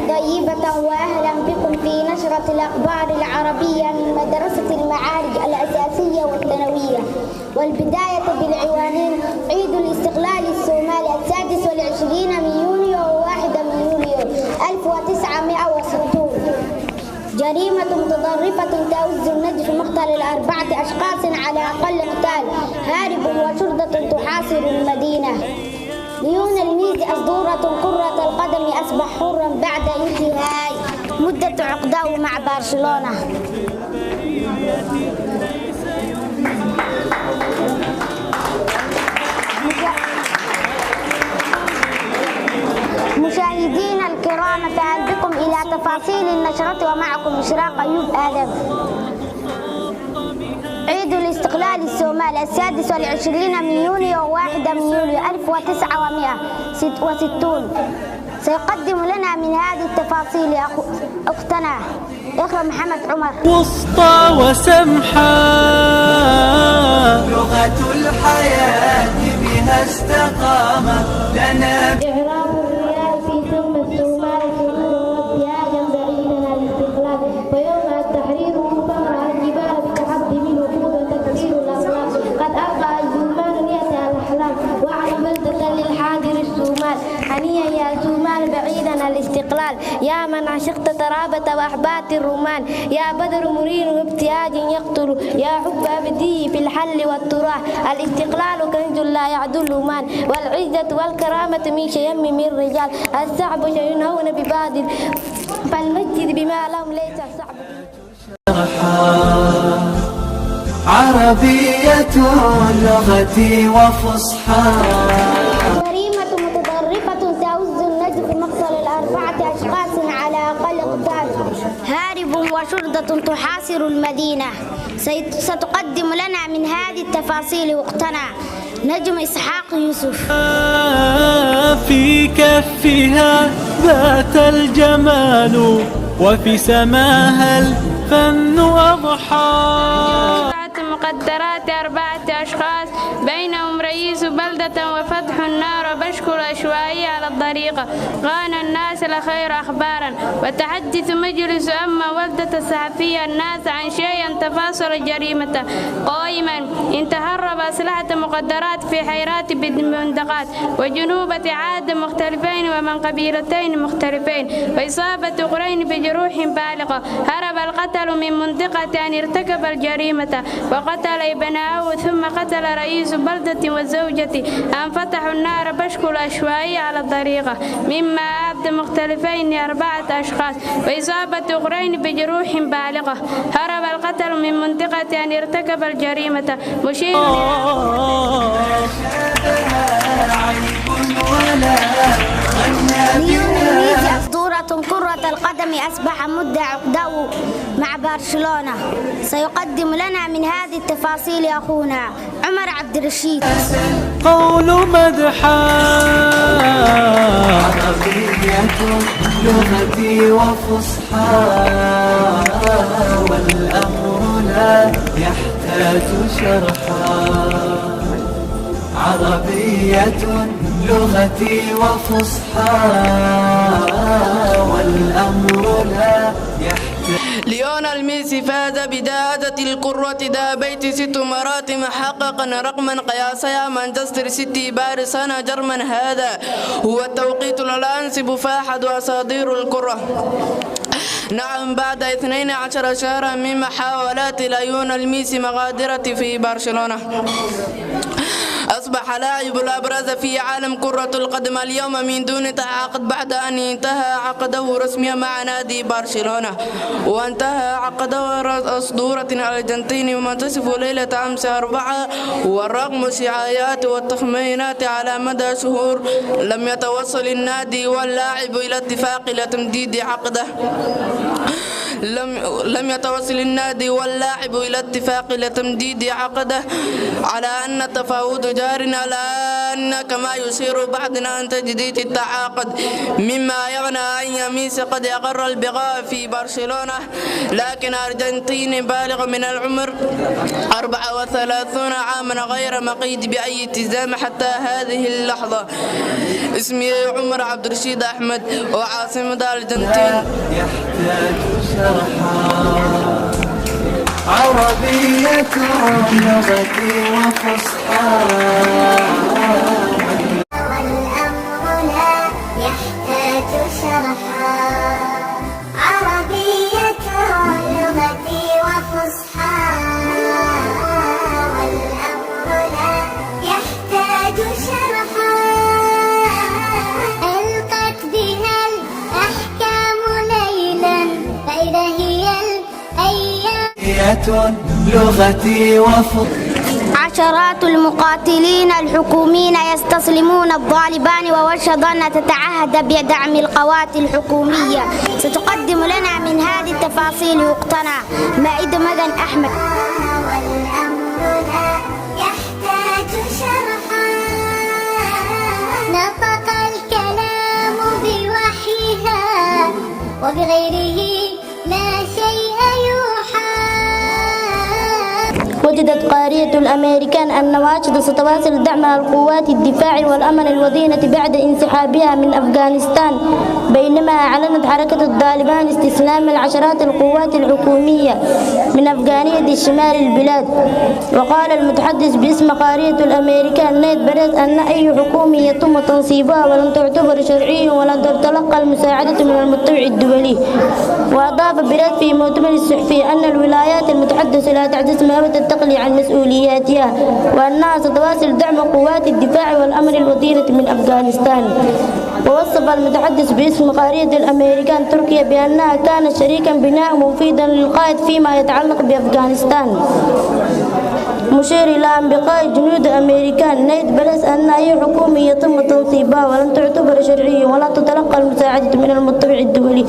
طيبة وأهلا بكم في نشرة الأخبار العربية من مدرسة المعارج الأساسية والثانوية. والبداية بالعنوانين: عيد الاستقلال الصومالي 26 من يونيو و1 من يوليو 1960. جريمة متطرفة تؤز النجف مقتل 4 أشخاص على أقل قتال، هارب وشرطة تحاصر المدينة. ليونيل ميسي أسطورة كرة القدم أصبح حرا بعد انتهاء مدة عقده مع برشلونة. مشاهدينا الكرام، فهل بكم إلى تفاصيل النشرة ومعكم إشراق أيوب آدم. عيد الاستقلال الصومالي 26 من يونيو و1 من يوليو 1960. سيقدم لنا من هذه التفاصيل أختنا إخوة محمد عمر. وسطى وسمحة لغة الحياة بها استقامة لنا. إعراب الريال في ثم الصومال ابتهاجا بعيدا عن الاستقلال، ويوم التحرير فمر الجبال بتحدي منه وجود تكسير الأخلاق. قد ألقى الزمان رياسة الأحلام وعلى بلدة للحاضر الصومال. هنيا يا صومال بعيدا عن الاستقلال، يا من عشقت ترابة وأحبات الرومان، يا بدر مرير وابتهاج يقتل، يا حب أبدي في الحل والتراح. الاستقلال كنز لا يعدل مان، والعزة والكرامة من شيم من رجال. الصعب ينهون ببادل، فالمسجد بما لهم ليس صعب. عربية لغتي وفصحى. جريمة متطرفة تؤز النجف مقتل 4 أشخاص على أقل قتال، هارب وشرطة تحاصر المدينة. ستقدم لنا من هذه التفاصيل وقتنا نجم إسحاق يوسف. في كفها ذات الجمال وفي سماها الفن أضحى. مقدرات 4 أشخاص بينهم رئيس بلدة وفتح النار بشكل عشوائي على الطريقة. غان الناس الخير أخبارا، وتحدث مجلس أما ولدة الصحفية الناس عن شيء تفاصل جريمته قائما. إن تهرب أسلحة مقدرات في حيرات بالمنطقات وجنوبة عاد مختلفين ومن قبيلتين مختلفين، وإصابة قرين بجروح بالغة. هرب القتل من منطقة أن ارتكب الجريمة وقتل ابنه، ثم قتل رئيس بلدة وزوجته. أن فتحوا النار بشكل عشوائي على الطريقة، مما أبدى مختلفين 4 أشخاص وإصابة أخرين بجروح بالغة. هرب القتل من منطقة أن ارتكب الجريمة مشير ليونيل ميسي أسطورة كرة القدم أصبح مدة عقده مع برشلونة. سيقدم لنا من هذه التفاصيل أخونا عمر عبد الرشيد. قول مدحا عربية لغتي وفصحى، والأمر لا يحتاج شرحا. عربية لغتي وفصحى، والأمر لا يحتاج. ليونيل ميسي فاز بداعة الكرة ذا بيت 6 مرات محققا رقما قياسي مانشستر سيتي باريسانا جرمن. هذا هو التوقيت الأنسب فأحد أساطير الكرة. نعم، بعد 12 شهرا من محاولات ليونيل ميسي مغادرة في برشلونة، أصبح لاعب الأبرز في عالم كرة القدم اليوم من دون تعاقد بعد أن انتهى عقده رسميا مع نادي برشلونة. وانتهى عقده أسطورة الأرجنتيني ومنتصف ليلة أمس 4. والرغم الشعايات والتخمينات على مدى شهور لم يتوصل النادي واللاعب إلى اتفاق لتمديد عقده. لم يتوصل النادي واللاعب إلى اتفاق لتمديد عقده على أن التفاوض جار الآن، كما يشير بعضنا أن تجديد التعاقد مما يعني أن ميسي قد أقر البقاء في برشلونة، لكن أرجنتيني بالغ من العمر 34 عاما غير مقيد بأي التزام حتى هذه اللحظة. اسمي عمر عبد الرشيد أحمد وعاصمة الأرجنتين. يحتاج شرحا عربية لغتي وفصحى والأمر لا يحتاج شرحا عربية لغتي وفصحى والأمر لا يحتاج شرحا ألقت بها الأحكام ليلا فإذا هي الأيام لغتي وفصحى. عشرات المقاتلين الحكوميين يستسلمون الطالبان ووش ظن تتعهد بدعم القوات الحكومية. ستقدم لنا من هذه التفاصيل وقتنا مائدة مدن أحمد. والأمر لا يحتاج شرحا نطق الكلام بوحيها وبغيره لا شيء يوحى. وجدت قارية الأمريكان أن واشنطن ستواصل دعم القوات الدفاع والأمن الوطني بعد انسحابها من أفغانستان، بينما أعلنت حركة الطالبان استسلام العشرات القوات الحكومية من أفغانية شمال البلاد. وقال المتحدث باسم قارية الأمريكان نيد بريس أن أي حكومة يتم تنصيبها ولن تعتبر شرعية ولن تتلقى المساعدة من المجتمع الدولي. وأضاف بريس في مؤتمر الصحفي أن الولايات المتحدثة لا تعتزم أبدا التقلي عن مسؤولياتها، وأنها ستواصل دعم قوات الدفاع والأمن الوطني من أفغانستان. ووصف المتحدث باسم قارية الأمريكان تركيا بأنها كانت شريكا بناء مفيدا للقائد فيما يتعلق بأفغانستان، مشير إلى أن بقاء جنود أمريكان نيد بريس أن أي حكومة يتم تنصيبها ولن تعتبر شرعية ولا تتلقى المساعدة من المجتمع الدولي.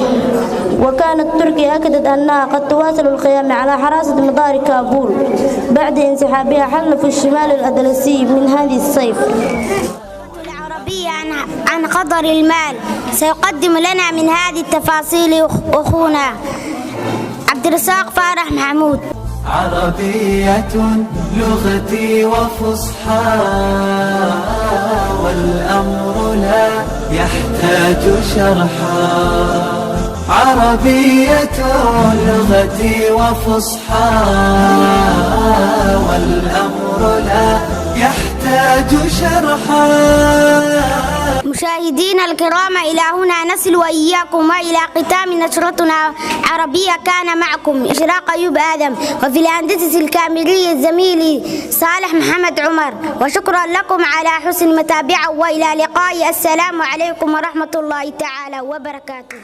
وكانت تركيا أكدت أنها قد تواصل القيام على حراسة مطار كابول بعد انسحابها حلف الشمال الأندلسي من هذه الصيف. العربية عن قدر المال سيقدم لنا من هذه التفاصيل أخونا عبد الرزاق فارح محمود. عربية لغتي وفصحى والأمر لا يحتاج شرحا عربية لغتي وفصحى والأمر لا يحتاج شرحا. مشاهدينا الكرام، إلى هنا نصل وإياكم وإلى ختام نشرتنا عربية. كان معكم إشراق أيوب آدم، وفي الهندسة الكاميرية زميلي صالح محمد عمر، وشكرا لكم على حسن المتابعة وإلى لقاء. السلام عليكم ورحمة الله تعالى وبركاته.